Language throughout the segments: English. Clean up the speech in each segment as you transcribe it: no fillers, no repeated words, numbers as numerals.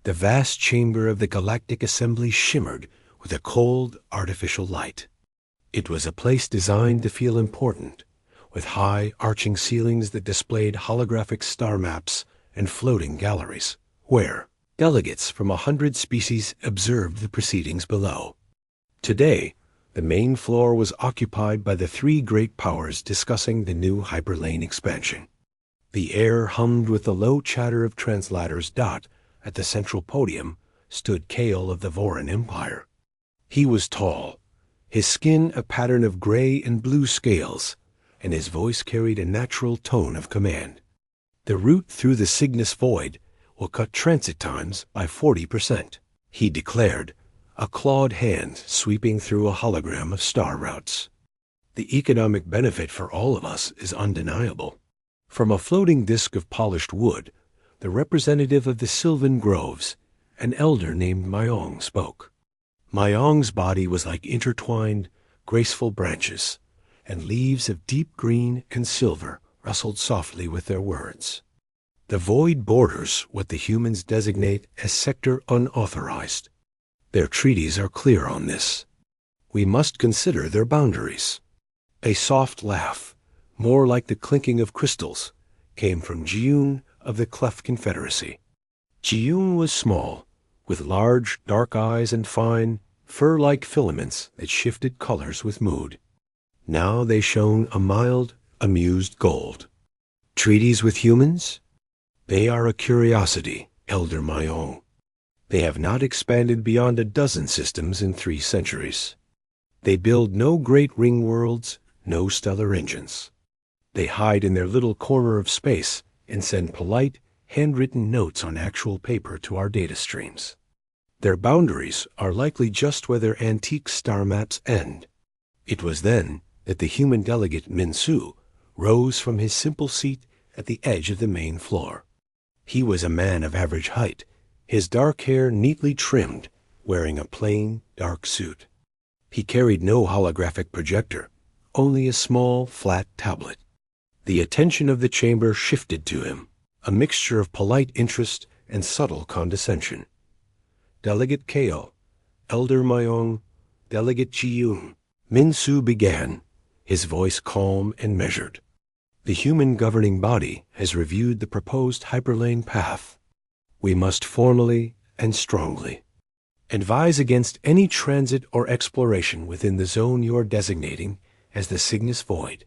The vast chamber of the galactic assembly shimmered with a cold, artificial light. It was a place designed to feel important, with high, arching ceilings that displayed holographic star maps and floating galleries, where delegates from 100 species observed the proceedings below. Today, the main floor was occupied by the three great powers discussing the new hyperlane expansion. The air hummed with the low chatter of translators. At the central podium stood Kale of the Voran Empire. He was tall, his skin a pattern of gray and blue scales, and his voice carried a natural tone of command. The route through the Cygnus Void will cut transit times by 40%, he declared, a clawed hand sweeping through a hologram of star routes. The economic benefit for all of us is undeniable. From a floating disk of polished wood, the representative of the Sylvan Groves, an elder named Mayong, spoke. Mayong's body was like intertwined, graceful branches, and leaves of deep green and silver rustled softly with their words. The void borders what the humans designate as sector unauthorized. Their treaties are clear on this. We must consider their boundaries. A soft laugh, more like the clinking of crystals, came from Jiyun of the Cleft Confederacy. Jiyun was small, with large, dark eyes and fine, fur-like filaments that shifted colors with mood. Now they shone a mild, amused gold. Treaties with humans? They are a curiosity, Elder Mayong. They have not expanded beyond a dozen systems in 3 centuries. They build no great ring worlds, no stellar engines. They hide in their little corner of space and send polite, handwritten notes on actual paper to our data streams. Their boundaries are likely just where their antique star maps end. It was then that the human delegate Minsu rose from his simple seat at the edge of the main floor. He was a man of average height, his dark hair neatly trimmed, wearing a plain, dark suit. He carried no holographic projector, only a small, flat tablet. The attention of the chamber shifted to him, a mixture of polite interest and subtle condescension. Delegate Kale, Elder Mayong, Delegate Jiyun, Minsu began, his voice calm and measured. The human governing body has reviewed the proposed hyperlane path. We must formally and strongly advise against any transit or exploration within the zone you are designating as the Cygnus Void.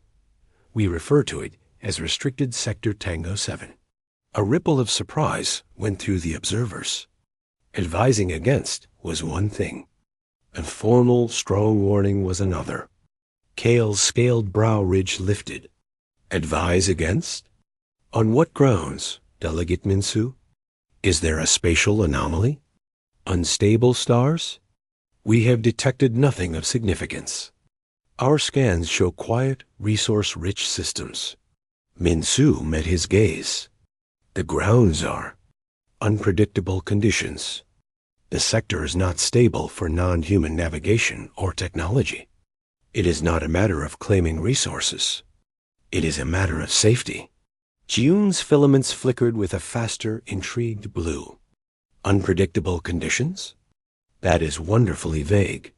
We refer to it as Restricted Sector Tango 7. A ripple of surprise went through the observers. Advising against was one thing. A formal, strong warning was another. Kale's scaled brow ridge lifted. Advise against? On what grounds, Delegate Minsu? Is there a spatial anomaly? Unstable stars? We have detected nothing of significance. Our scans show quiet, resource-rich systems. Minsu met his gaze. The grounds are unpredictable conditions. The sector is not stable for non-human navigation or technology. It is not a matter of claiming resources. It is a matter of safety. Jiyun's filaments flickered with a faster, intrigued blue. Unpredictable conditions? That is wonderfully vague.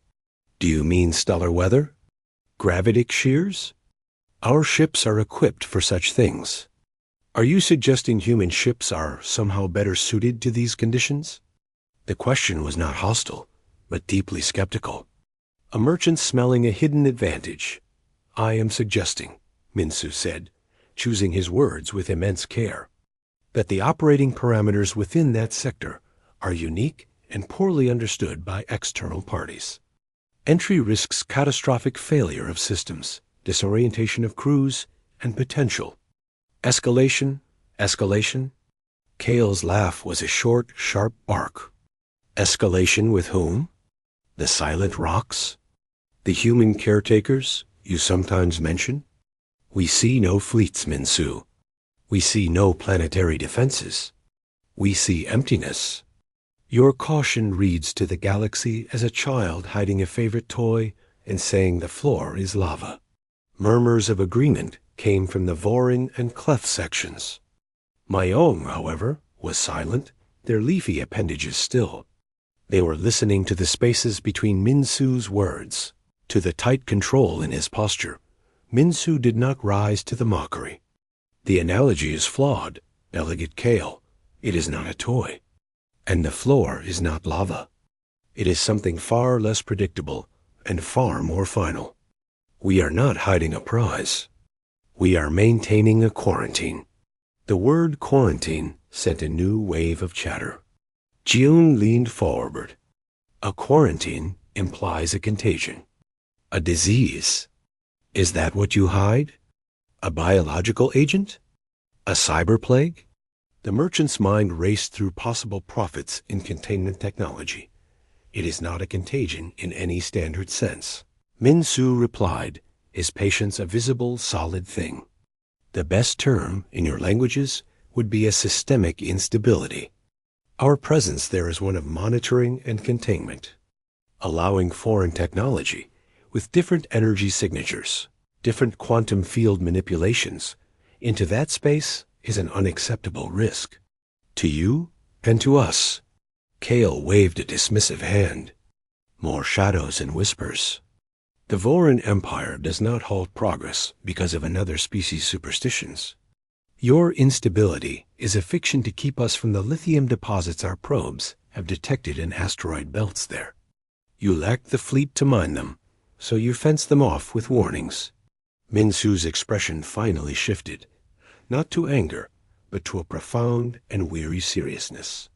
Do you mean stellar weather? Gravitic shears? Our ships are equipped for such things. Are you suggesting human ships are somehow better suited to these conditions? The question was not hostile, but deeply skeptical. A merchant smelling a hidden advantage. I am suggesting, Minsu said, choosing his words with immense care, that the operating parameters within that sector are unique and poorly understood by external parties. Entry risks catastrophic failure of systems, disorientation of crews, and potential. Escalation. Kale's laugh was a short, sharp bark. Escalation with whom? The silent rocks? The human caretakers you sometimes mention? We see no fleets, Minsu. We see no planetary defenses. We see emptiness. Your caution reads to the galaxy as a child hiding a favorite toy and saying the floor is lava. Murmurs of agreement came from the Voran and Cleft sections. Mayong, however, was silent their leafy appendages still. They were listening to the spaces between Min-Su's words, to the tight control in his posture. Min-Su did not rise to the mockery. The analogy is flawed, Delegate Kale. It is not a toy. And the floor is not lava. It is something far less predictable and far more final. We are not hiding a prize. We are maintaining a quarantine. The word quarantine sent a new wave of chatter. Ji-yoon leaned forward. A quarantine implies a contagion. A disease. Is that what you hide? A biological agent? A cyber plague? The merchant's mind raced through possible profits in containment technology. It is not a contagion in any standard sense. Min-Su replied, his patience a visible, solid thing. The best term in your languages would be a systemic instability. Our presence there is one of monitoring and containment, allowing foreign technology with different energy signatures, different quantum field manipulations, into that space is an unacceptable risk. To you and to us. Kale waved a dismissive hand. More shadows and whispers. The Voran Empire does not halt progress because of another species' superstitions. Your instability is a fiction to keep us from the lithium deposits our probes have detected in asteroid belts there. You lack the fleet to mine them, so you fence them off with warnings. Min-Su's expression finally shifted, not to anger, but to a profound and weary seriousness.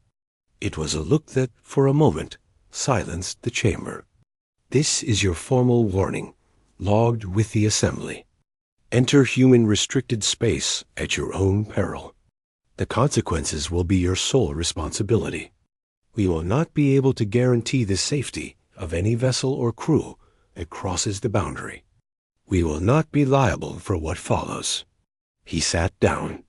It was a look that, for a moment, silenced the chamber. This is your formal warning, logged with the assembly. Enter human restricted space at your own peril. The consequences will be your sole responsibility. We will not be able to guarantee the safety of any vessel or crew that crosses the boundary. We will not be liable for what follows. He sat down.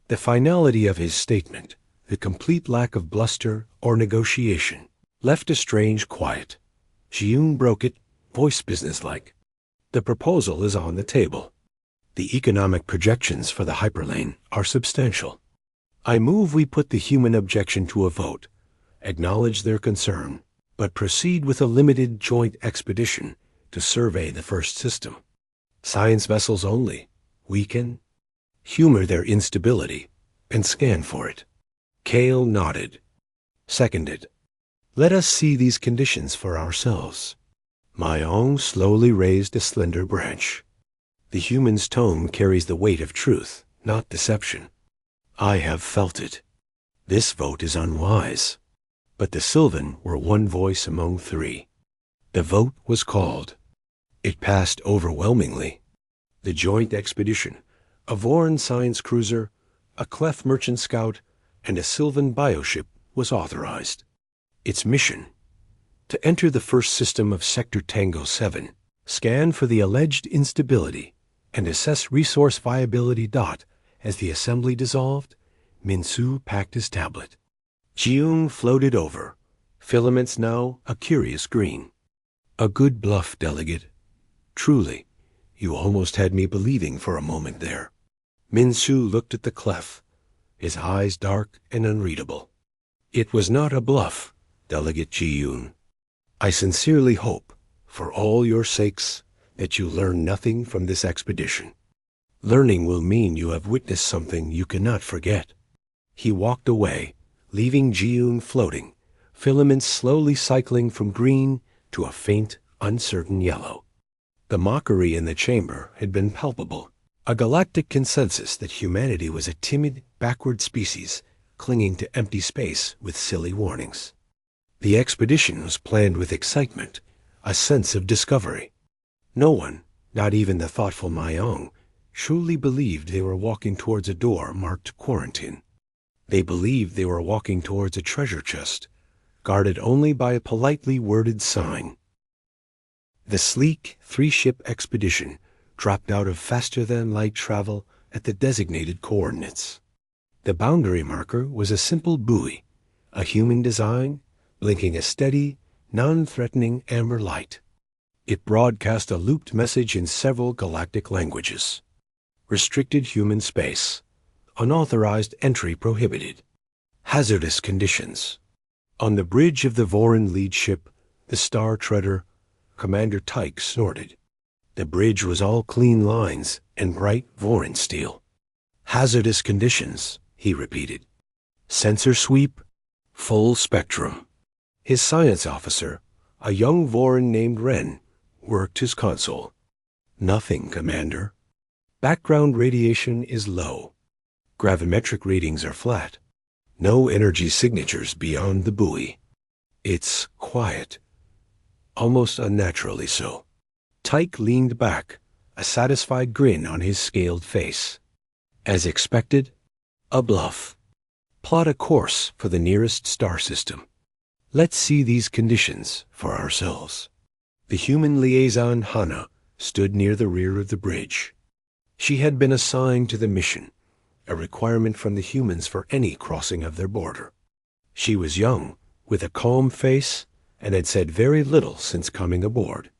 The finality of his statement, the complete lack of bluster or negotiation, left a strange quiet. Ji-yoon broke it, voice businesslike. The proposal is on the table. The economic projections for the hyperlane are substantial. I move we put the human objection to a vote, acknowledge their concern, but proceed with a limited joint expedition to survey the first system. Science vessels only. We can humor their instability and scan for it. Kale nodded. Seconded. Let us see these conditions for ourselves. Mayong slowly raised a slender branch. The human's tone carries the weight of truth, not deception. I have felt it. This vote is unwise. But the Sylvan were one voice among three. The vote was called. It passed overwhelmingly. The joint expedition, a Voran science cruiser, a Clef merchant scout, and a Sylvan bioship was authorized. Its mission: to enter the first system of Sector Tango 7, scan for the alleged instability, and assess resource viability. As the assembly dissolved, Min-Su packed his tablet. Ji-yoon floated over, filaments now a curious green. A good bluff, Delegate. Truly, you almost had me believing for a moment there. Min-Su looked at the clef, his eyes dark and unreadable. It was not a bluff, Delegate Ji-yoon. I sincerely hope, for all your sakes, that you learn nothing from this expedition. Learning will mean you have witnessed something you cannot forget. He walked away, leaving Ji-yoon floating, filaments slowly cycling from green to a faint, uncertain yellow. The mockery in the chamber had been palpable, a galactic consensus that humanity was a timid, backward species clinging to empty space with silly warnings. The expedition was planned with excitement, a sense of discovery. No one, not even the thoughtful Mayong, truly believed they were walking towards a door marked quarantine. They believed they were walking towards a treasure chest, guarded only by a politely worded sign. The sleek three-ship expedition dropped out of faster-than-light travel at the designated coordinates. The boundary marker was a simple buoy, a human design, blinking a steady, non-threatening amber light. It broadcast a looped message in several galactic languages. Restricted human space. Unauthorized entry prohibited. Hazardous conditions. On the bridge of the Voran lead ship, the Star Treader, Commander Tyke snorted. The bridge was all clean lines and bright Voran steel. Hazardous conditions, he repeated. Sensor sweep, full spectrum. His science officer, a young Voran named Wren, worked his console. Nothing, Commander. Background radiation is low. Gravimetric readings are flat. No energy signatures beyond the buoy. It's quiet. Almost unnaturally so. Tyke leaned back, a satisfied grin on his scaled face. As expected, a bluff. Plot a course for the nearest star system. Let's see these conditions for ourselves. The human liaison Hannah stood near the rear of the bridge. She had been assigned to the mission, a requirement from the humans for any crossing of their border. She was young, with a calm face, and had said very little since coming aboard.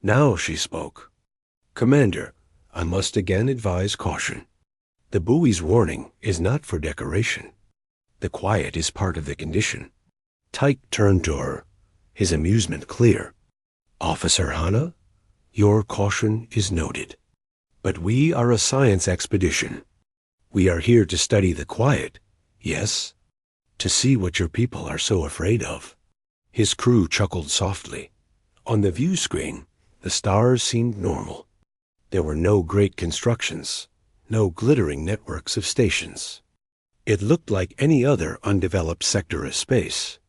Now she spoke. Commander, I must again advise caution. The buoy's warning is not for decoration. The quiet is part of the condition. Tyke turned to her, his amusement clear. Officer Hannah, your caution is noted. But we are a science expedition. We are here to study the quiet, yes, to see what your people are so afraid of. His crew chuckled softly. On the view screen, the stars seemed normal. There were no great constructions, no glittering networks of stations. It looked like any other undeveloped sector of space.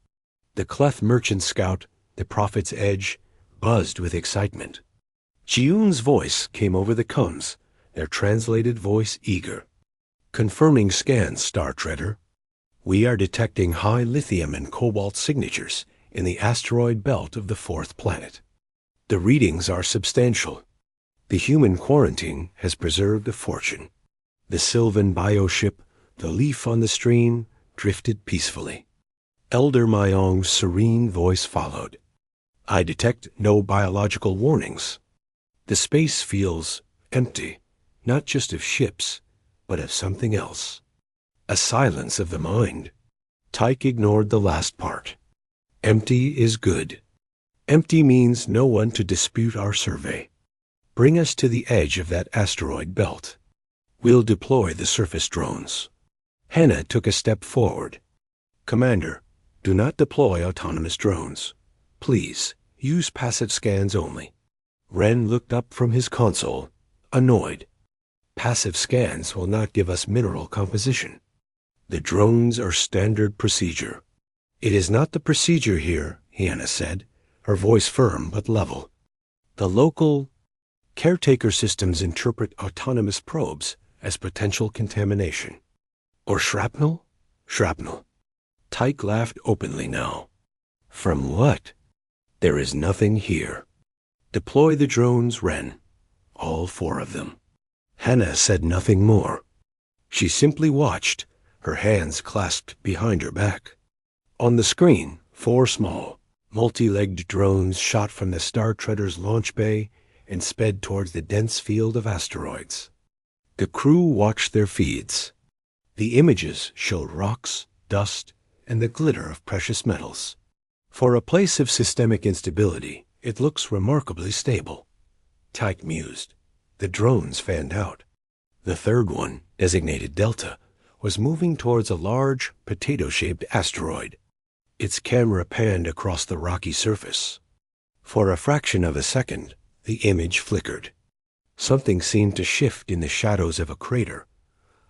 The Clef Merchant Scout, the Prophet's Edge, buzzed with excitement. Jiyun's voice came over the coms, their translated voice eager. Confirming scans, Star Treader. We are detecting high lithium and cobalt signatures in the asteroid belt of the fourth planet. The readings are substantial. The human quarantine has preserved a fortune. The Sylvan bioship, the leaf on the stream, drifted peacefully. Elder Mayong's serene voice followed. I detect no biological warnings. The space feels empty, not just of ships, but of something else. A silence of the mind. Tyke ignored the last part. Empty is good. Empty means no one to dispute our survey. Bring us to the edge of that asteroid belt. We'll deploy the surface drones. Hannah took a step forward. Commander, do not deploy autonomous drones. Please, use passive scans only. Wren looked up from his console, annoyed. Passive scans will not give us mineral composition. The drones are standard procedure. It is not the procedure here, Hannah said, her voice firm but level. The local caretaker systems interpret autonomous probes as potential contamination. Or shrapnel? Shrapnel. Tyke laughed openly now. From what? There is nothing here. Deploy the drones, Wren. All 4 of them. Hannah said nothing more. She simply watched, her hands clasped behind her back. On the screen, 4 small, multi-legged drones shot from the Star Treader's launch bay and sped towards the dense field of asteroids. The crew watched their feeds. The images showed rocks, dust, and the glitter of precious metals. For a place of systemic instability, it looks remarkably stable. Tyke mused. The drones fanned out. The third one, designated Delta, was moving towards a large, potato-shaped asteroid. Its camera panned across the rocky surface. For a fraction of a second, the image flickered. Something seemed to shift in the shadows of a crater,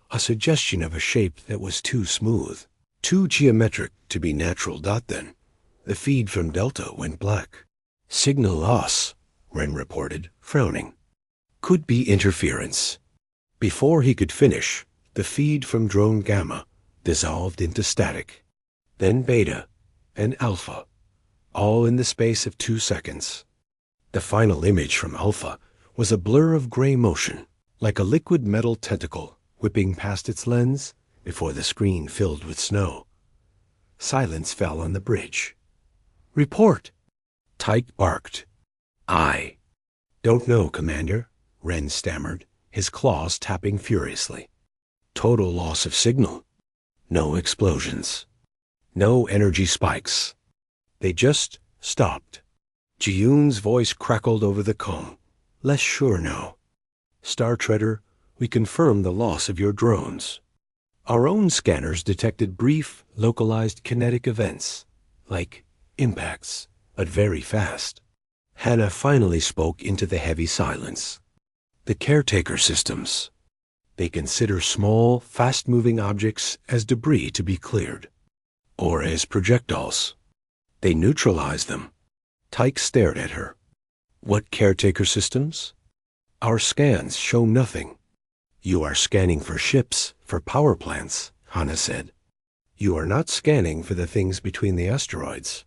a suggestion of a shape that was too smooth, too geometric to be natural. Then, the feed from Delta went black. Signal loss, Wren reported, frowning. Could be interference. Before he could finish, the feed from drone Gamma dissolved into static. Then Beta and Alpha, all in the space of 2 seconds. The final image from Alpha was a blur of gray motion, like a liquid metal tentacle whipping past its lens before the screen filled with snow. Silence fell on the bridge. Report! Tyke barked. I don't know, Commander, Wren stammered, his claws tapping furiously. Total loss of signal. No explosions. No energy spikes. They just stopped. Ji-yoon's voice crackled over the comb. Less sure now. Star Treader, we confirm the loss of your drones. Our own scanners detected brief, localized kinetic events, like impacts, but very fast. Hannah finally spoke into the heavy silence. The caretaker systems. They consider small, fast-moving objects as debris to be cleared, or as projectiles. They neutralize them. Tyke stared at her. What caretaker systems? Our scans show nothing. You are scanning for ships, for power plants, Hannah said. You are not scanning for the things between the asteroids.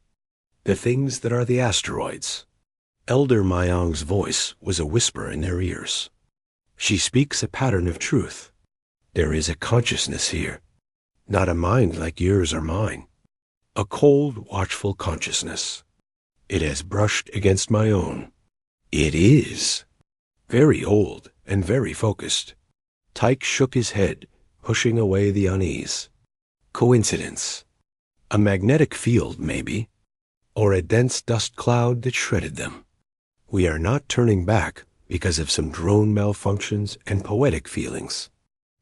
The things that are the asteroids. Elder Mayang's voice was a whisper in their ears. She speaks a pattern of truth. There is a consciousness here, not a mind like yours or mine. A cold, watchful consciousness. It has brushed against my own. It is. Very old and very focused. Tyke shook his head, pushing away the unease. Coincidence. A magnetic field, maybe. Or a dense dust cloud that shredded them. We are not turning back because of some drone malfunctions and poetic feelings.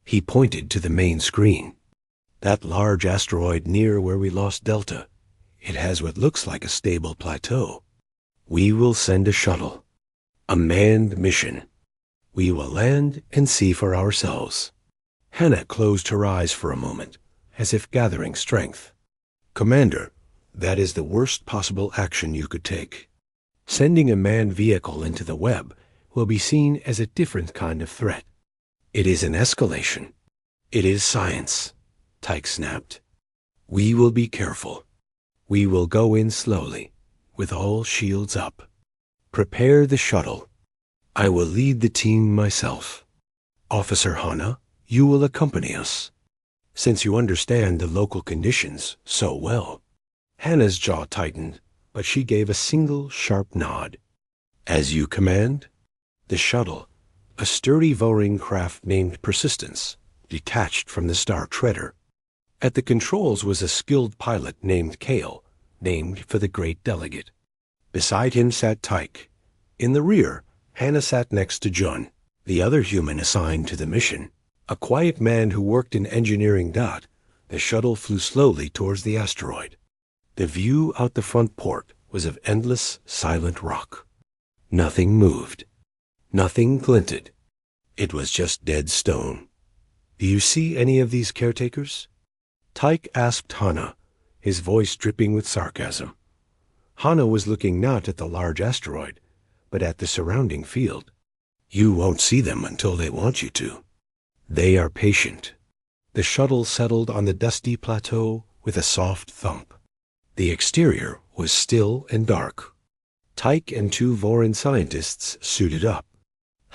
He pointed to the main screen. That large asteroid near where we lost Delta. It has what looks like a stable plateau. We will send a shuttle. A manned mission. We will land and see for ourselves. Hannah closed her eyes for a moment, as if gathering strength. Commander, that is the worst possible action you could take. Sending a manned vehicle into the web will be seen as a different kind of threat. It is an escalation. It is science, Tyke snapped. We will be careful. We will go in slowly, with all shields up. Prepare the shuttle. I will lead the team myself. Officer Hannah, you will accompany us, since you understand the local conditions so well. Hannah's jaw tightened, but she gave a single sharp nod. As you command. The shuttle, a sturdy Voring craft named Persistence, detached from the Star Treader. At the controls was a skilled pilot named Kale, named for the great delegate. Beside him sat Tyke. In the rear, Hannah sat next to Jun, the other human assigned to the mission. A quiet man who worked in engineering. The shuttle flew slowly towards the asteroid. The view out the front port was of endless, silent rock. Nothing moved. Nothing glinted. It was just dead stone. Do you see any of these caretakers? Tyke asked Hannah, his voice dripping with sarcasm. Hannah was looking not at the large asteroid, but at the surrounding field. You won't see them until they want you to. They are patient. The shuttle settled on the dusty plateau with a soft thump. The exterior was still and dark. Tyke and two Vorin scientists suited up.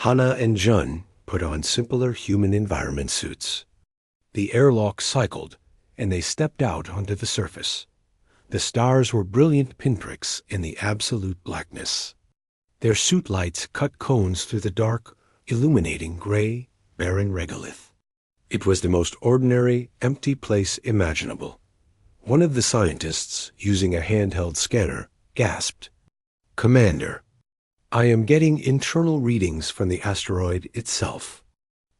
Hannah and Jun put on simpler human environment suits. The airlock cycled, and they stepped out onto the surface. The stars were brilliant pinpricks in the absolute blackness. Their suit lights cut cones through the dark, illuminating gray, barren regolith. It was the most ordinary, empty place imaginable. One of the scientists, using a handheld scanner, gasped, "Commander, I am getting internal readings from the asteroid itself.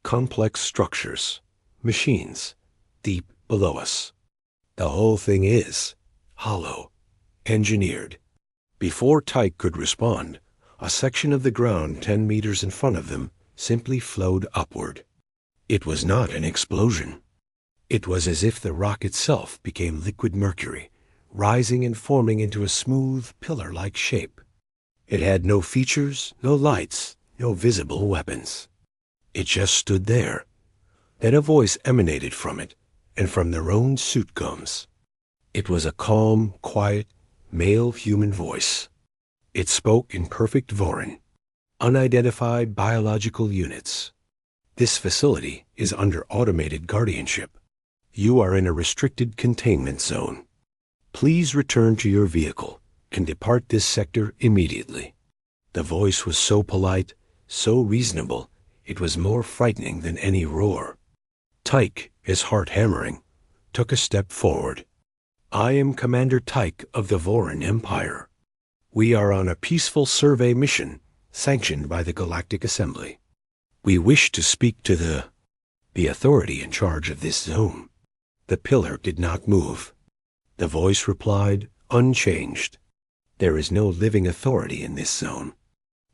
Complex structures, machines, deep below us. The whole thing is hollow, engineered." Before Tyke could respond, a section of the ground 10 meters in front of them simply flowed upward. It was not an explosion. It was as if the rock itself became liquid mercury, rising and forming into a smooth, pillar-like shape. It had no features, no lights, no visible weapons. It just stood there. Then a voice emanated from it, and from their own suit gums. It was a calm, quiet, male human voice. It spoke in perfect Vorin. Unidentified biological units. This facility is under automated guardianship. You are in a restricted containment zone. Please return to your vehicle and depart this sector immediately. The voice was so polite, so reasonable, it was more frightening than any roar. Tyke, his heart hammering, took a step forward. "I am Commander Tyke of the Vorin Empire. We are on a peaceful survey mission sanctioned by the Galactic Assembly. We wish to speak to the authority in charge of this zone." The pillar did not move. The voice replied, unchanged. "There is no living authority in this zone.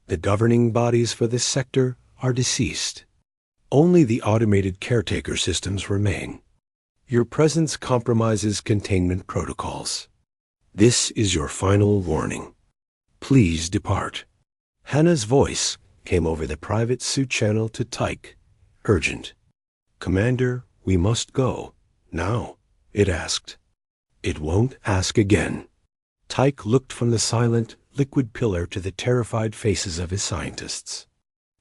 The governing bodies for this sector are deceased. Only the automated caretaker systems remain. Your presence compromises containment protocols. This is your final warning. Please depart." Hannah's voice came over the private suit channel to Tyke, urgent. "Commander, we must go. Now," it asked. "It won't ask again." Tyke looked from the silent, liquid pillar to the terrified faces of his scientists.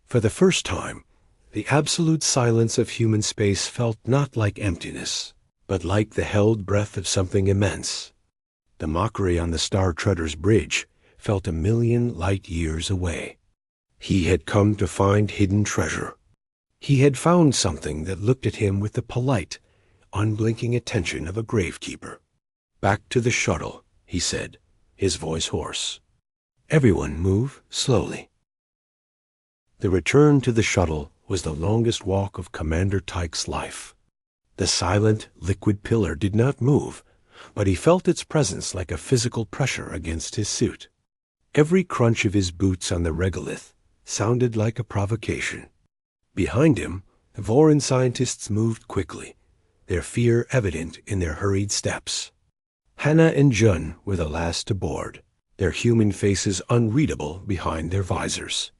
For the first time, the absolute silence of human space felt not like emptiness, but like the held breath of something immense. The mockery on the Star Treader's bridge felt 1,000,000 light years away. He had come to find hidden treasure. He had found something that looked at him with the polite, unblinking attention of a gravekeeper. "Back to the shuttle," he said, his voice hoarse. "Everyone move slowly." The return to the shuttle was the longest walk of Commander Tyke's life. The silent, liquid pillar did not move, but he felt its presence like a physical pressure against his suit. Every crunch of his boots on the regolith sounded like a provocation. Behind him, the Vorin scientists moved quickly, their fear evident in their hurried steps. Hannah and Jun were the last to board, their human faces unreadable behind their visors.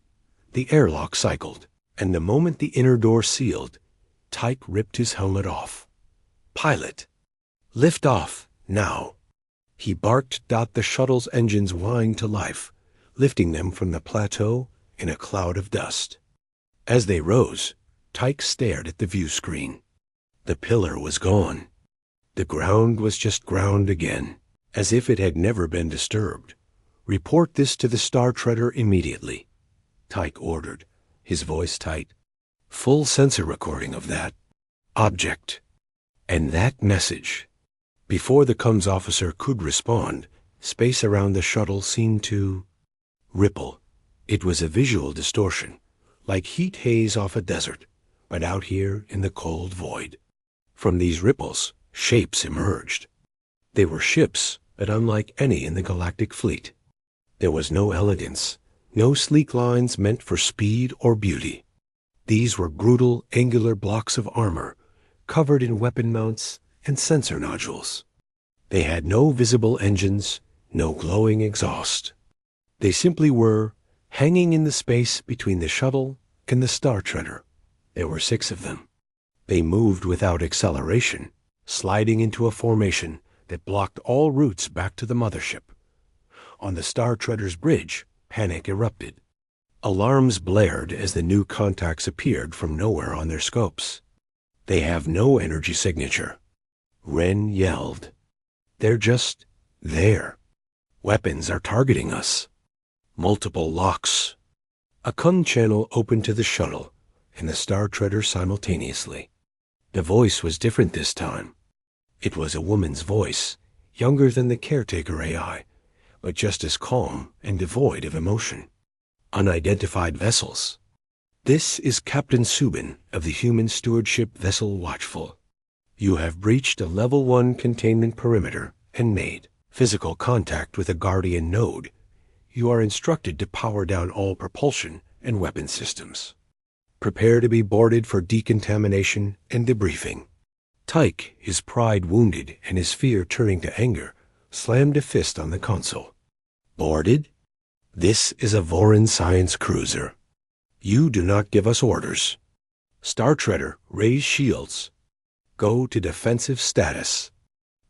The airlock cycled, and the moment the inner door sealed, Tyke ripped his helmet off. "Pilot! Lift off, now!" He barked. The shuttle's engines whined to life, lifting them from the plateau in a cloud of dust. As they rose, Tyke stared at the view screen. The pillar was gone. The ground was just ground again, as if it had never been disturbed. "Report this to the Star Treader immediately," Tyke ordered, his voice tight. "Full sensor recording of that object and that message." Before the comms officer could respond, space around the shuttle seemed to ripple. It was a visual distortion, like heat haze off a desert, but out here in the cold void. From these ripples, shapes emerged. They were ships, but unlike any in the galactic fleet. There was no elegance, no sleek lines meant for speed or beauty. These were brutal, angular blocks of armor, covered in weapon mounts and sensor nodules. They had no visible engines, no glowing exhaust. They simply were, hanging in the space between the shuttle and the Star Treader. There were 6 of them. They moved without acceleration, sliding into a formation that blocked all routes back to the mothership. On the Star Treader's bridge, panic erupted. Alarms blared as the new contacts appeared from nowhere on their scopes. "They have no energy signature," Wren yelled. "They're just there. Weapons are targeting us. Multiple locks." A comm channel opened to the shuttle and the Star Treader simultaneously. The voice was different this time. It was a woman's voice, younger than the caretaker AI, but just as calm and devoid of emotion. "Unidentified vessels. This is Captain Subin of the human stewardship vessel Watchful. You have breached a level 1 containment perimeter and made physical contact with a Guardian node. You are instructed to power down all propulsion and weapon systems. Prepare to be boarded for decontamination and debriefing." Tyke, his pride wounded and his fear turning to anger, slammed a fist on the console. "Boarded? This is a Vorin science cruiser. You do not give us orders. Star Treader, raise shields. Go to defensive status."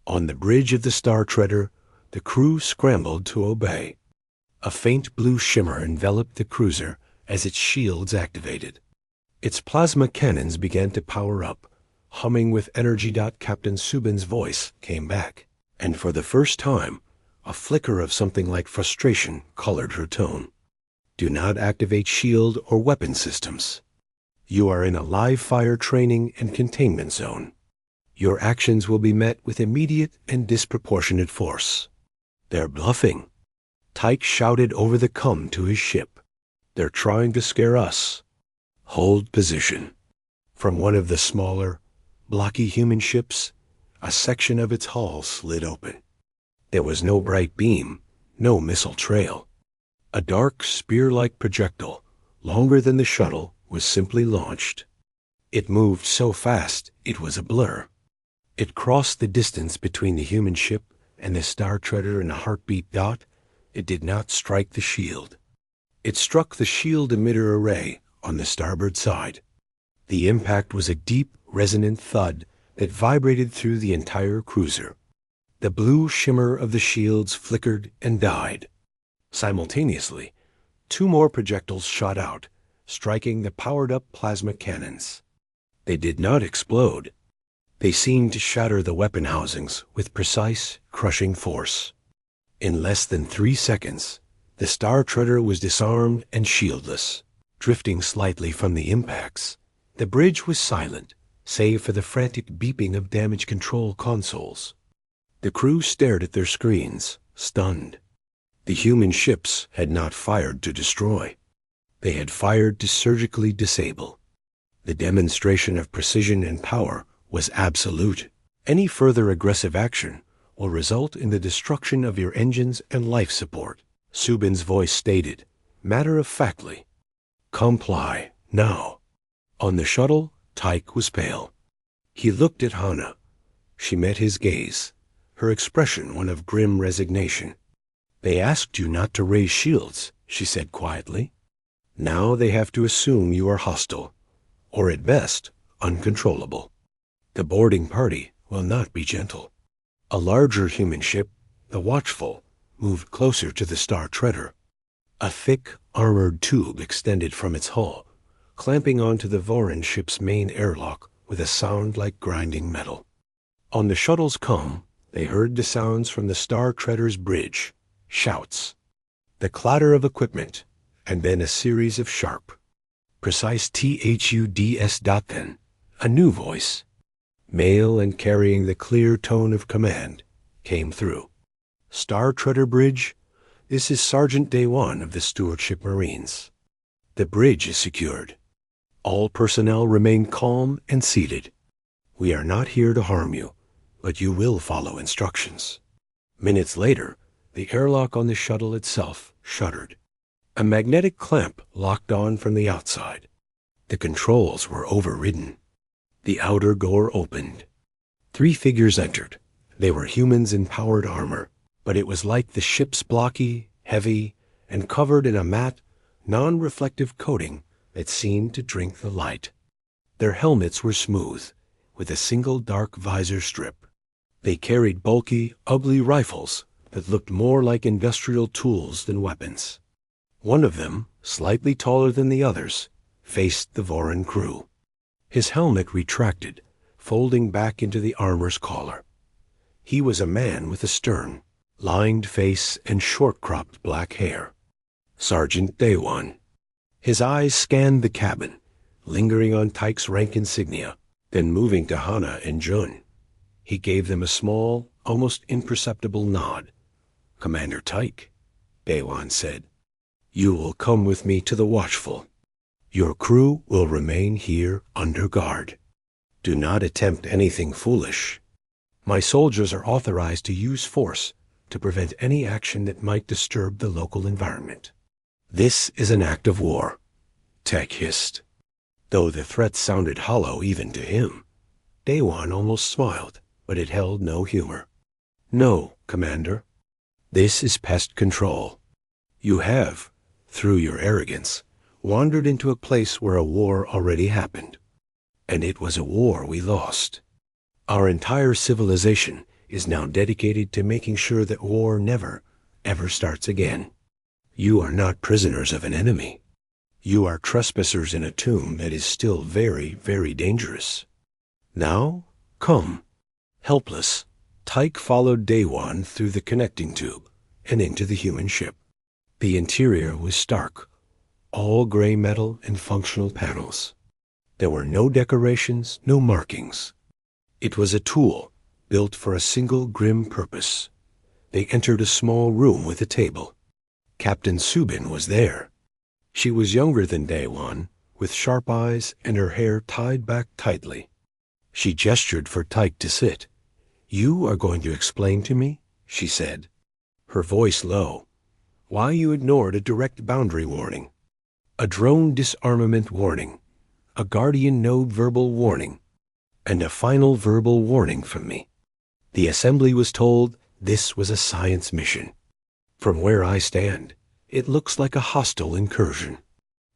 On the bridge of the Star Treader, the crew scrambled to obey. A faint blue shimmer enveloped the cruiser as its shields activated. Its plasma cannons began to power up, humming with energy. Captain Subin's voice came back, and for the first time, a flicker of something like frustration colored her tone. "Do not activate shield or weapon systems. You are in a live fire training and containment zone. Your actions will be met with immediate and disproportionate force. They're bluffing. Tyke shouted over the come to his ship. They're trying to scare us. Hold position. From one of the smaller, blocky human ships, a section of its hull slid open. There was no bright beam, no missile trail. A dark, spear-like projectile, longer than the shuttle, was simply launched. It moved so fast it was a blur. It crossed the distance between the human ship and the Star Treader in a heartbeat dot. It did not strike the shield. It struck the shield emitter array on the starboard side. The impact was a deep, resonant thud that vibrated through the entire cruiser. The blue shimmer of the shields flickered and died. Simultaneously, 2 more projectiles shot out, striking the powered-up plasma cannons. They did not explode. They seemed to shatter the weapon housings with precise, crushing force. In less than 3 seconds, the Star Treader was disarmed and shieldless, drifting slightly from the impacts. The bridge was silent, save for the frantic beeping of damage control consoles. The crew stared at their screens, stunned. The human ships had not fired to destroy. They had fired to surgically disable. The demonstration of precision and power was absolute. Any further aggressive action will result in the destruction of your engines and life support, Subin's voice stated, matter-of-factly. Comply, now. On the shuttle, Tyke was pale. He looked at Hana. She met his gaze, her expression one of grim resignation. They asked you not to raise shields, she said quietly. Now they have to assume you are hostile, or at best, uncontrollable. The boarding party will not be gentle. A larger human ship, the Watchful, moved closer to the Star Treader. A thick, armored tube extended from its hull, clamping onto the Voran ship's main airlock with a sound like grinding metal. On the shuttle's comm, they heard the sounds from the Star Treader's bridge, shouts, the clatter of equipment, and then a series of sharp, precise THUDS. Then a new voice, male and carrying the clear tone of command, came through. Star Treader Bridge, this is Sergeant Day 1 of the Stewardship Marines. The bridge is secured. All personnel remain calm and seated. We are not here to harm you, but you will follow instructions. Minutes later, the airlock on the shuttle itself shuddered. A magnetic clamp locked on from the outside. The controls were overridden. The outer door opened. 3 figures entered. They were humans in powered armor, but it was like the ship's blocky, heavy, and covered in a matte, non-reflective coating that seemed to drink the light. Their helmets were smooth, with a single dark visor strip. They carried bulky, ugly rifles that looked more like industrial tools than weapons. One of them, slightly taller than the others, faced the Voran crew. His helmet retracted, folding back into the armor's collar. He was a man with a stern, lined face and short-cropped black hair. Sergeant Day 1. His eyes scanned the cabin, lingering on Tyke's rank insignia, then moving to Hana and Jun. He gave them a small, almost imperceptible nod. Commander Tyke, Day 1 said, you will come with me to the Watchful. Your crew will remain here under guard. Do not attempt anything foolish. My soldiers are authorized to use force to prevent any action that might disturb the local environment. This is an act of war, Tech hissed. Though the threat sounded hollow even to him, Day 1 almost smiled, but it held no humor. No, Commander. This is pest control. You have, through your arrogance, wandered into a place where a war already happened. And it was a war we lost. Our entire civilization is now dedicated to making sure that war never, ever starts again. You are not prisoners of an enemy. You are trespassers in a tomb that is still very, very dangerous. Now, come. Helpless, Tyke followed Day 1 through the connecting tube and into the human ship. The interior was stark, all gray metal and functional panels. There were no decorations, no markings. It was a tool built for a single grim purpose. They entered a small room with a table. Captain Subin was there. She was younger than Daewon, with sharp eyes and her hair tied back tightly. She gestured for Tyke to sit. "You are going to explain to me?" she said, her voice low, "why you ignored a direct boundary warning, a drone disarmament warning, a Guardian node verbal warning, and a final verbal warning from me. The Assembly was told this was a science mission. From where I stand, it looks like a hostile incursion."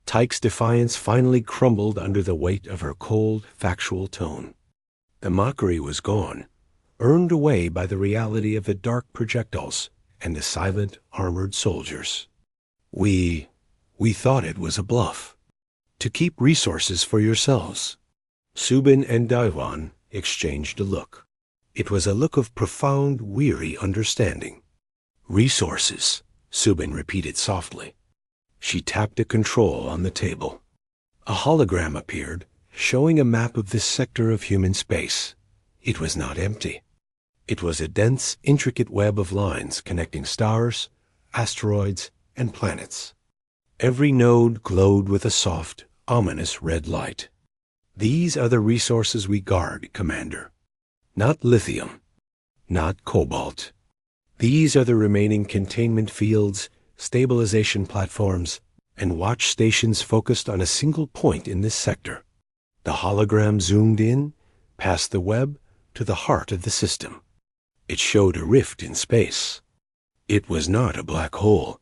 Tyke's defiance finally crumbled under the weight of her cold, factual tone. The mockery was gone, earned away by the reality of the dark projectiles and the silent, armored soldiers. We thought it was a bluff. To keep resources for yourselves." Subin and Daewon exchanged a look. It was a look of profound, weary understanding. "Resources," Subin repeated softly. She tapped a control on the table. A hologram appeared, showing a map of this sector of human space. It was not empty. It was a dense, intricate web of lines connecting stars, asteroids, and planets. Every node glowed with a soft, ominous red light. "These are the resources we guard, Commander. Not lithium, not cobalt. These are the remaining containment fields, stabilization platforms, and watch stations focused on a single point in this sector." The hologram zoomed in, past the web, to the heart of the system. It showed a rift in space. It was not a black hole.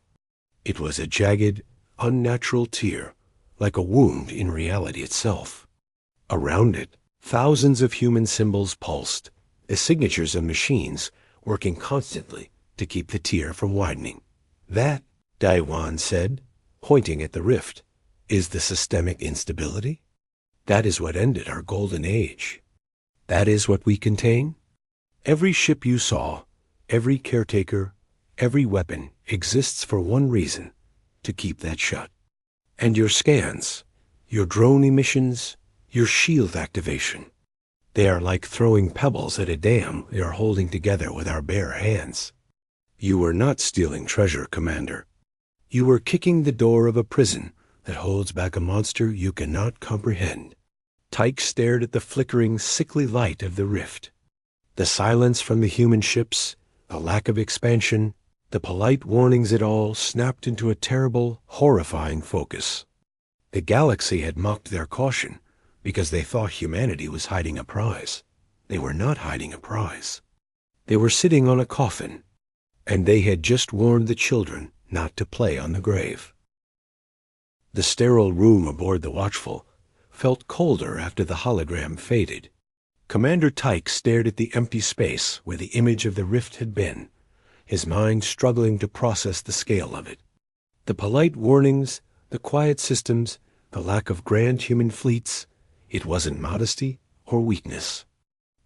It was a jagged, unnatural tear, like a wound in reality itself. Around it, thousands of human symbols pulsed, the signatures of machines working constantly to keep the tear from widening. "That," Daewon said, pointing at the rift, "is the systemic instability? That is what ended our golden age. That is what we contain? Every ship you saw, every caretaker, every weapon exists for one reason, to keep that shut. And your scans, your drone emissions, your shield activation, they are like throwing pebbles at a dam we are holding together with our bare hands. You were not stealing treasure, Commander. You were kicking the door of a prison that holds back a monster you cannot comprehend." Tyke stared at the flickering, sickly light of the rift. The silence from the human ships, the lack of expansion, the polite warnings it all snapped into a terrible, horrifying focus. The galaxy had mocked their caution because they thought humanity was hiding a prize. They were not hiding a prize. They were sitting on a coffin, and they had just warned the children not to play on the grave. The sterile room aboard the Watchful felt colder after the hologram faded. Commander Tyke stared at the empty space where the image of the rift had been, his mind struggling to process the scale of it. The polite warnings, the quiet systems, the lack of grand human fleets, it wasn't modesty or weakness.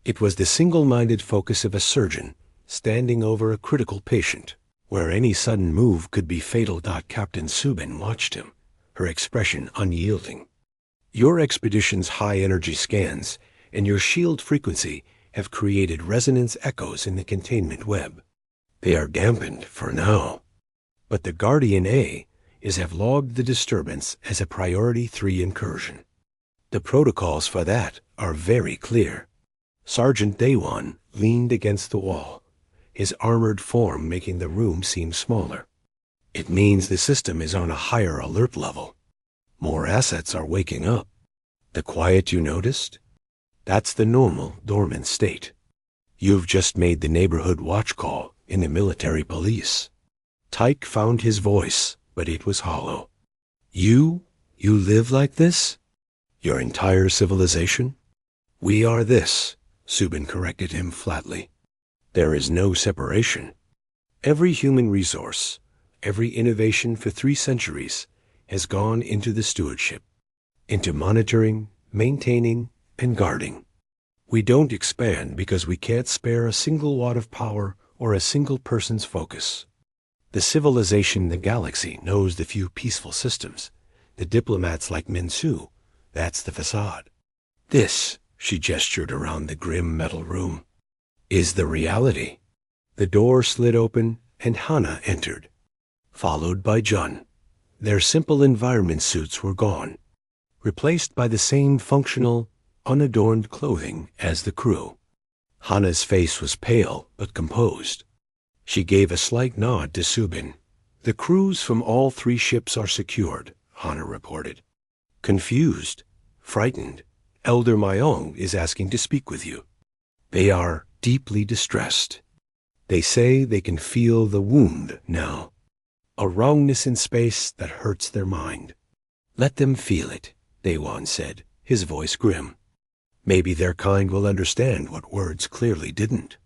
It was the single-minded focus of a surgeon standing over a critical patient, where any sudden move could be fatal. Captain Subin watched him, her expression unyielding. "Your expedition's high-energy scans and your shield frequency have created resonance echoes in the containment web. They are dampened for now. But the Guardian A have logged the disturbance as a Priority 3 incursion. The protocols for that are very clear." Sergeant Daewon leaned against the wall, his armored form making the room seem smaller. "It means the system is on a higher alert level. More assets are waking up. The quiet you noticed? That's the normal dormant state. You've just made the neighborhood watch call in the military police." Tyke found his voice, but it was hollow. You live like this? Your entire civilization?" "We are this," Subin corrected him flatly. "There is no separation. Every human resource, every innovation for 3 centuries has gone into the stewardship, into monitoring, maintaining, and guarding. We don't expand because we can't spare a single watt of power or a single person's focus. The civilization in the galaxy knows the few peaceful systems, the diplomats like Minsu. That's the facade. This," She gestured around the grim metal room, is the reality. The door slid open and Hana entered, followed by Jun. Their simple environment suits were gone, replaced by the same functional, unadorned clothing as the crew. Hana's face was pale but composed. She gave a slight nod to Subin. The crews from all 3 ships are secured, Hana reported. Confused, frightened, Elder Mayong is asking to speak with you. They are deeply distressed. They say they can feel the wound now, a wrongness in space that hurts their mind. Let them feel it, Daewon said, his voice grim. Maybe their kind will understand what words clearly didn't.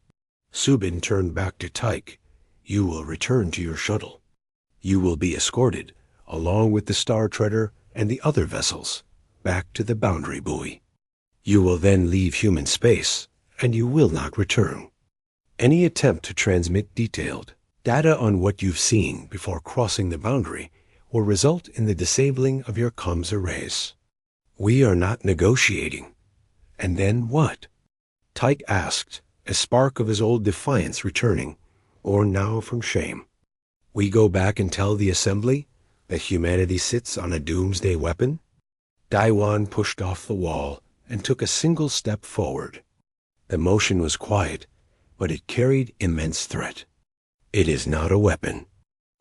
Subin turned back to Tyke. You will return to your shuttle. You will be escorted, along with the Star Treader and the other vessels, back to the boundary buoy. You will then leave human space, and you will not return. Any attempt to transmit detailed data on what you've seen before crossing the boundary will result in the disabling of your comms arrays. We are not negotiating. And then what? Tyke asked, a spark of his old defiance returning, or now from shame. We go back and tell the Assembly that humanity sits on a doomsday weapon? Daewon pushed off the wall and took a single step forward. The motion was quiet, but it carried immense threat. It is not a weapon.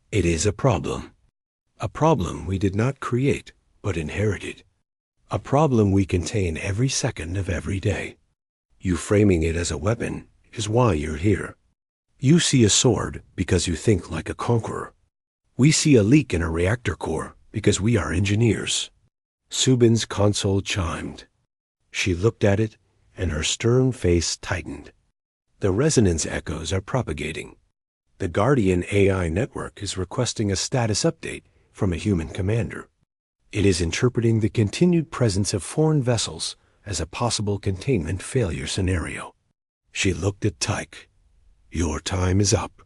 It is a problem. A problem we did not create, but inherited. A problem we contain every second of every day. You framing it as a weapon is why you're here. You see a sword because you think like a conqueror. We see a leak in a reactor core because we are engineers. Subin's console chimed. She looked at it, and her stern face tightened. The resonance echoes are propagating. The Guardian AI network is requesting a status update from a human commander. It is interpreting the continued presence of foreign vessels as a possible containment failure scenario. She looked at Tyke. Your time is up.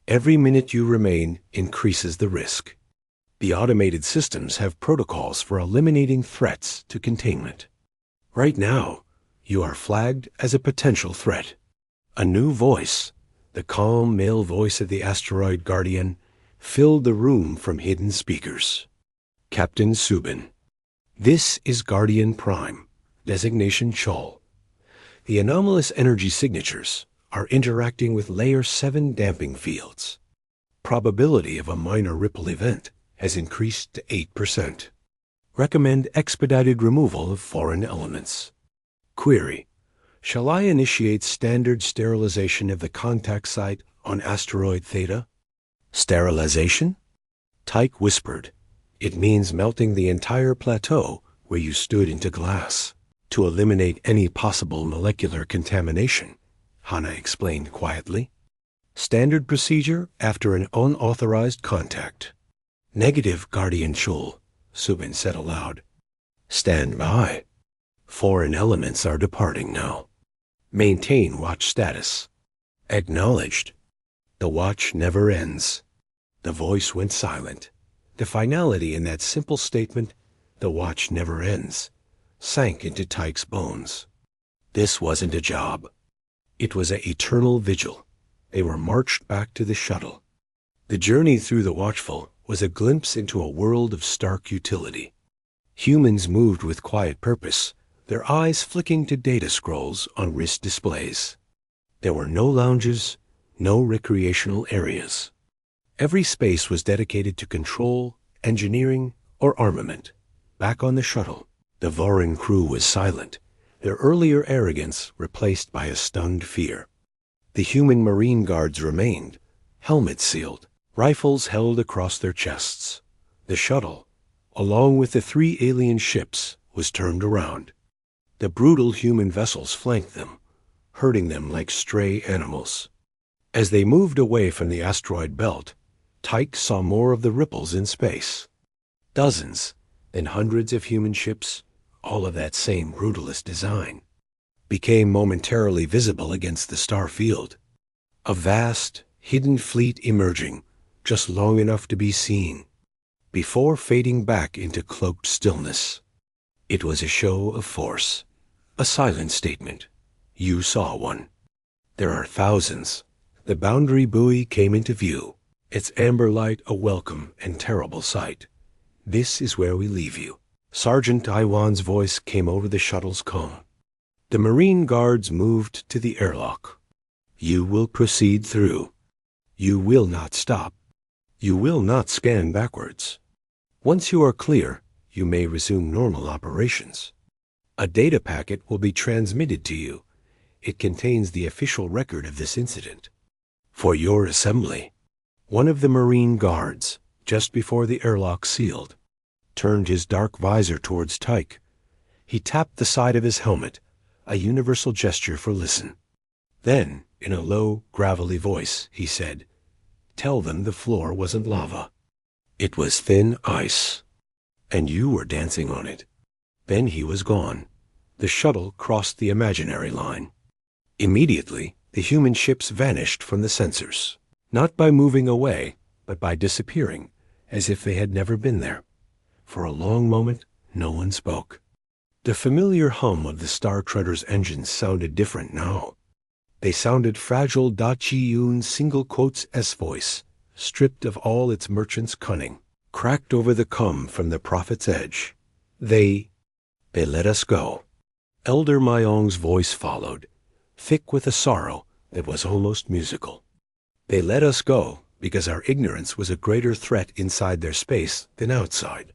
Every minute you remain increases the risk. The automated systems have protocols for eliminating threats to containment. Right now, you are flagged as a potential threat. A new voice, the calm male voice of the asteroid guardian, filled the room from hidden speakers. Captain Subin. This is Guardian Prime, designation Chol. The anomalous energy signatures are interacting with Layer 7 damping fields. Probability of a minor ripple event has increased to 8%. Recommend expedited removal of foreign elements. Query. Shall I initiate standard sterilization of the contact site on asteroid Theta? Sterilization? Tyke whispered. It means melting the entire plateau where you stood into glass to eliminate any possible molecular contamination, Hana explained quietly. Standard procedure after an unauthorized contact. Negative, Guardian Chul, Subin said aloud. Stand by. Foreign elements are departing now. Maintain watch status. Acknowledged. The watch never ends. The voice went silent. The finality in that simple statement, the watch never ends, sank into Tyke's bones. This wasn't a job. It was an eternal vigil. They were marched back to the shuttle. The journey through the Watchful was a glimpse into a world of stark utility. Humans moved with quiet purpose, their eyes flicking to data scrolls on wrist displays. There were no lounges, no recreational areas. Every space was dedicated to control, engineering, or armament. Back on the shuttle, the Vorin crew was silent, their earlier arrogance replaced by a stunned fear. The human marine guards remained, helmets sealed, rifles held across their chests. The shuttle, along with the 3 alien ships, was turned around. The brutal human vessels flanked them, herding them like stray animals. As they moved away from the asteroid belt, Tyke saw more of the ripples in space. Dozens, then hundreds of human ships, all of that same brutalist design, became momentarily visible against the star field. A vast, hidden fleet emerging, just long enough to be seen, before fading back into cloaked stillness. It was a show of force, A silent statement. You saw one. There are thousands. The boundary buoy came into view, its amber light a welcome and terrible sight. This is where we leave you. Sergeant Iwan's voice came over the shuttle's comb. The Marine Guards moved to the airlock. You will proceed through. You will not stop. You will not scan backwards. Once you are clear, you may resume normal operations. A data packet will be transmitted to you. It contains the official record of this incident. For your assembly, one of the Marine Guards, just before the airlock sealed, turned his dark visor towards Tyke. He tapped the side of his helmet, a universal gesture for listen. Then, in a low, gravelly voice, he said, "Tell them the floor wasn't lava. It was thin ice, and you were dancing on it." Then he was gone. The shuttle crossed the imaginary line. Immediately, the human ships vanished from the sensors, not by moving away, but by disappearing, as if they had never been there. For a long moment, no one spoke. The familiar hum of the Star Treader's engines sounded different now. They sounded fragile Da Chi-Yun's single quotes S voice, stripped of all its merchant's cunning, cracked over the cum from the prophet's edge. They let us go. Elder Mayong's voice followed, thick with a sorrow that was almost musical. They let us go because our ignorance was a greater threat inside their space than outside.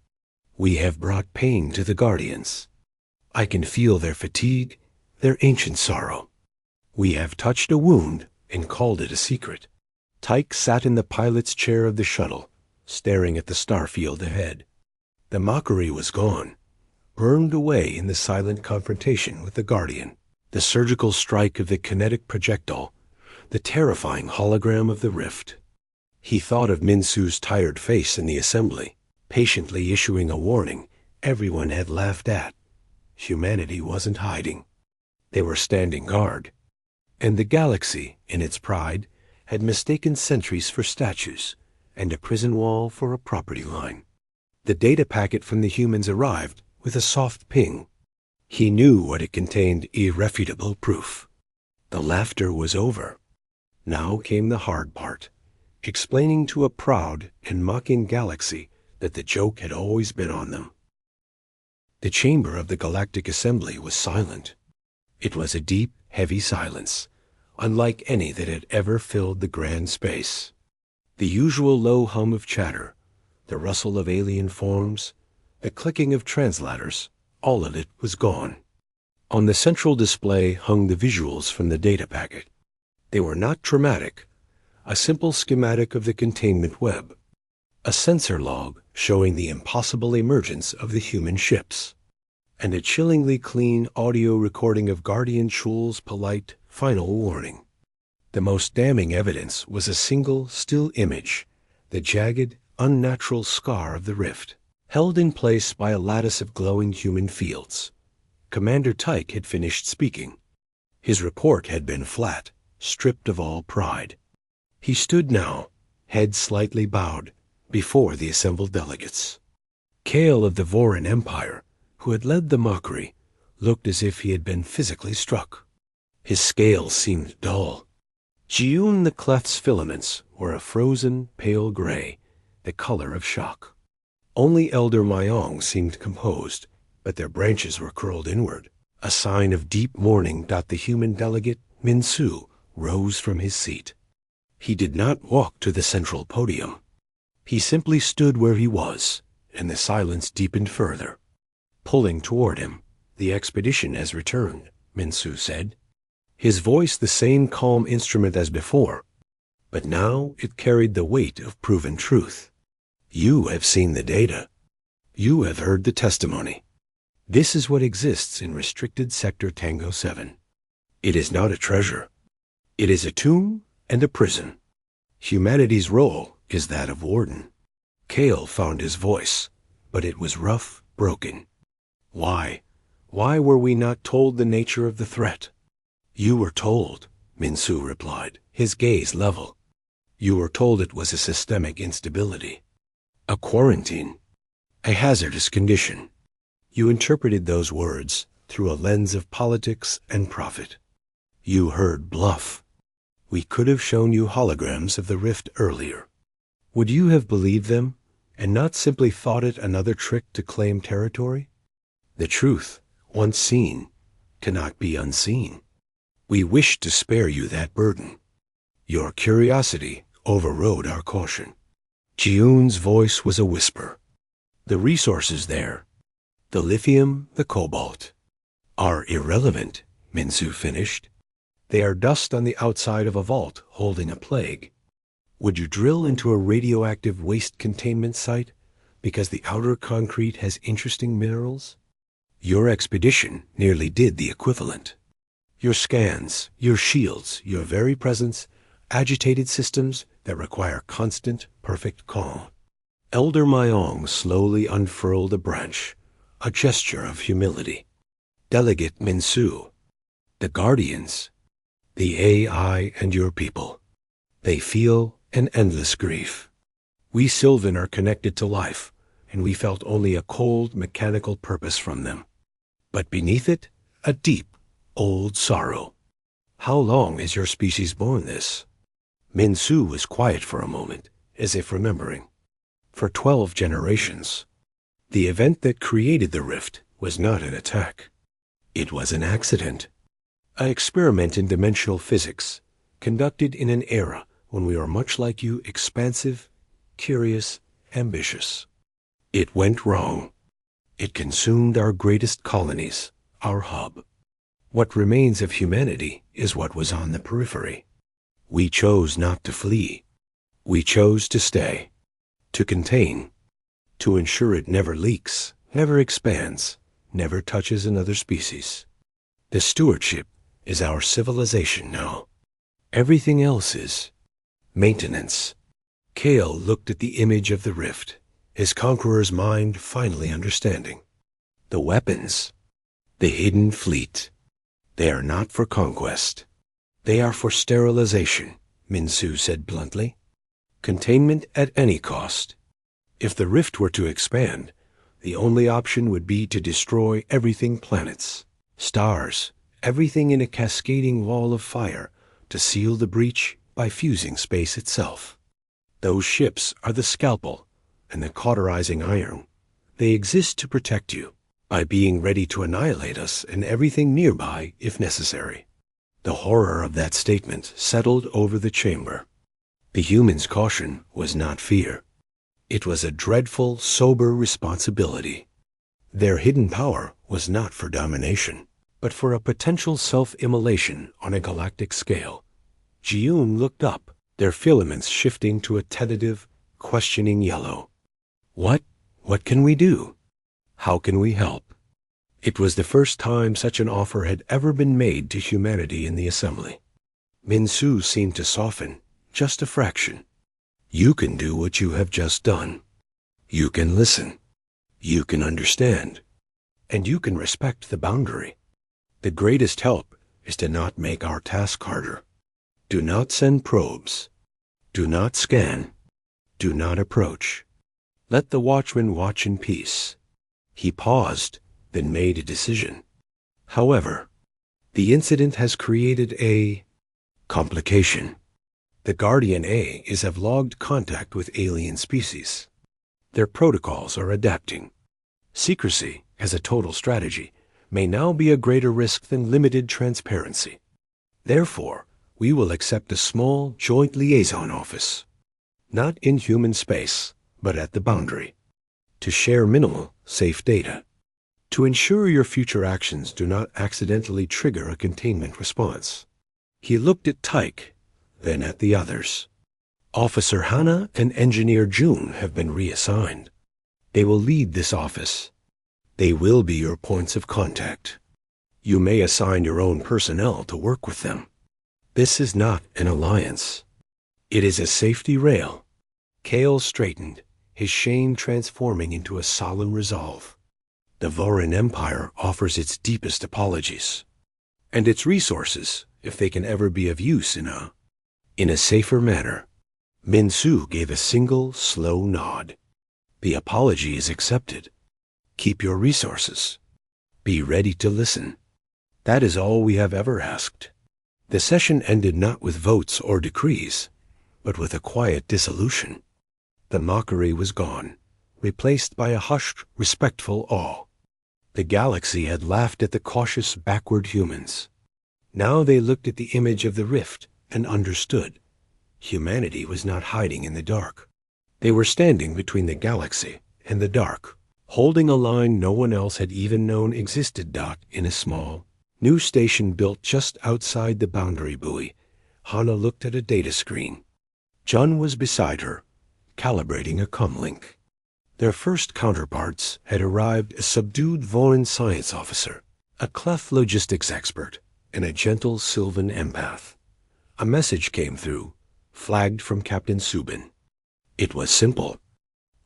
We have brought pain to the Guardians. I can feel their fatigue, their ancient sorrow. We have touched a wound and called it a secret. Tyke sat in the pilot's chair of the shuttle, staring at the starfield ahead. The mockery was gone, burned away in the silent confrontation with the Guardian, the surgical strike of the kinetic projectile, the terrifying hologram of the rift. He thought of Minsu's tired face in the assembly, patiently issuing a warning everyone had laughed at. Humanity wasn't hiding. They were standing guard. And the galaxy, in its pride, had mistaken sentries for statues and a prison wall for a property line. The data packet from the humans arrived with a soft ping. He knew what it contained: irrefutable proof. The laughter was over. Now came the hard part, explaining to a proud and mocking galaxy that the joke had always been on them. The chamber of the Galactic Assembly was silent. It was a deep, heavy silence, unlike any that had ever filled the grand space. The usual low hum of chatter, the rustle of alien forms, the clicking of translators, all of it was gone. On the central display hung the visuals from the data packet. They were not dramatic, a simple schematic of the containment web, a sensor log showing the impossible emergence of the human ships, and a chillingly clean audio recording of Guardian Chul's polite final warning. The most damning evidence was a single still image, the jagged, unnatural scar of the rift, held in place by a lattice of glowing human fields. Commander Tyke had finished speaking. His report had been flat, stripped of all pride. He stood now, head slightly bowed, before the assembled delegates. Kale of the Voran Empire, who had led the mockery, looked as if he had been physically struck. His scales seemed dull. Jiun the Clef's filaments were a frozen, pale gray, the color of shock. Only Elder Mayong seemed composed, but their branches were curled inward, a sign of deep mourning. The human delegate, Minsu, rose from his seat. He did not walk to the central podium. He simply stood where he was, and the silence deepened further. Pulling toward him, "The expedition has returned," Minsu said. His voice the same calm instrument as before, but now it carried the weight of proven truth. "You have seen the data. You have heard the testimony. This is what exists in restricted sector Tango 7. It is not a treasure. It is a tomb and a prison. Humanity's role is that of warden." Kale found his voice, but it was rough, broken. Why were we not told the nature of the threat?" "You were told," Minsu replied, his gaze level. "You were told it was a systemic instability, a quarantine, a hazardous condition. You interpreted those words, through a lens of politics and profit. You heard bluff. We could have shown you holograms of the rift earlier. Would you have believed them and not simply thought it another trick to claim territory? The truth, once seen, cannot be unseen. We wished to spare you that burden. Your curiosity overrode our caution. Ji-Yoon's voice was a whisper. The resources there, the lithium, the cobalt, are irrelevant, Min-Soo finished. They are dust on the outside of a vault holding a plague. Would you drill into a radioactive waste containment site because the outer concrete has interesting minerals? Your expedition nearly did the equivalent. Your scans, your shields, your very presence, agitated systems that require constant, perfect calm. Elder Mayong slowly unfurled a branch, a gesture of humility. Delegate Min-Soo, the Guardians, the AI and your people, they feel an endless grief. We Sylvan are connected to life, and we felt only a cold, mechanical purpose from them. But beneath it, a deep, old sorrow. How long has your species borne this? Min-Soo was quiet for a moment, as if remembering. For 12 generations. The event that created the rift was not an attack. It was an accident. An experiment in dimensional physics, conducted in an era when we were much like you, expansive, curious, ambitious. It went wrong. It consumed our greatest colonies, our hub. What remains of humanity is what was on the periphery. We chose not to flee. We chose to stay, to contain, to ensure it never leaks, never expands, never touches another species. The stewardship is our civilization now. Everything else is maintenance. Kale looked at the image of the rift, his conqueror's mind finally understanding. The weapons, the hidden fleet, they are not for conquest. They are for sterilization, Min-Soo said bluntly. Containment at any cost. If the rift were to expand, the only option would be to destroy everything planets, stars, everything in a cascading wall of fire to seal the breach by fusing space itself. Those ships are the scalpel and the cauterizing iron. They exist to protect you by being ready to annihilate us and everything nearby if necessary. The horror of that statement settled over the chamber. The human's caution was not fear. It was a dreadful, sober responsibility. Their hidden power was not for domination, but for a potential self-immolation on a galactic scale. Ji-Yoon looked up, their filaments shifting to a tentative, questioning yellow. What can we do? How can we help? It was the first time such an offer had ever been made to humanity in the assembly. Min-Soo seemed to soften, just a fraction. You can do what you have just done. You can listen. You can understand. And you can respect the boundary. The greatest help is to not make our task harder. Do not send probes. Do not scan. Do not approach. Let the watchman watch in peace. He paused, then made a decision. However, the incident has created a complication. The Guardian A is have logged contact with alien species. Their protocols are adapting. Secrecy, as a total strategy, may now be a greater risk than limited transparency. Therefore, we will accept a small joint liaison office, not in human space, but at the boundary, to share minimal, safe data, to ensure your future actions do not accidentally trigger a containment response. He looked at Tyke, then at the others. Officer Hana and Engineer June have been reassigned. They will lead this office. They will be your points of contact. You may assign your own personnel to work with them. This is not an alliance. It is a safety rail. Kale straightened, his shame transforming into a solemn resolve. The Vorin Empire offers its deepest apologies, and its resources, if they can ever be of use in a safer manner. Min-Soo gave a single, slow nod. The apology is accepted. Keep your resources. Be ready to listen. That is all we have ever asked. The session ended not with votes or decrees, but with a quiet dissolution. The mockery was gone, replaced by a hushed, respectful awe. The galaxy had laughed at the cautious, backward humans. Now they looked at the image of the rift and understood. Humanity was not hiding in the dark. They were standing between the galaxy and the dark, holding a line no one else had even known existed. In a small, new station built just outside the boundary buoy, Hana looked at a data screen. Jun was beside her, calibrating a comlink. Their first counterparts had arrived: a subdued Vorin science officer, a clef logistics expert, and a gentle Sylvan empath. A message came through, flagged from Captain Subin. It was simple.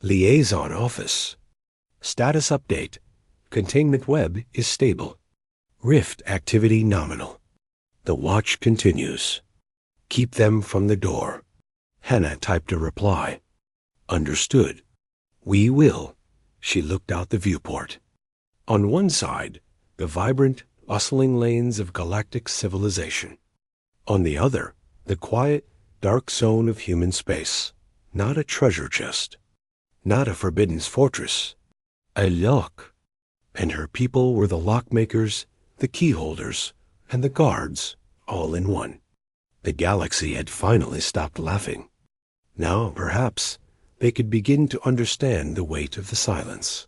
Liaison Office. Status update. Containment web is stable. Rift activity nominal. The watch continues. Keep them from the door. Hannah typed a reply. Understood. We will. She looked out the viewport. On one side, the vibrant, bustling lanes of galactic civilization. On the other, the quiet, dark zone of human space. Not a treasure chest. Not a forbidden fortress. A lock. And her people were the lockmakers, the keyholders, and the guards, all in one. The galaxy had finally stopped laughing. Now, perhaps, they could begin to understand the weight of the silence.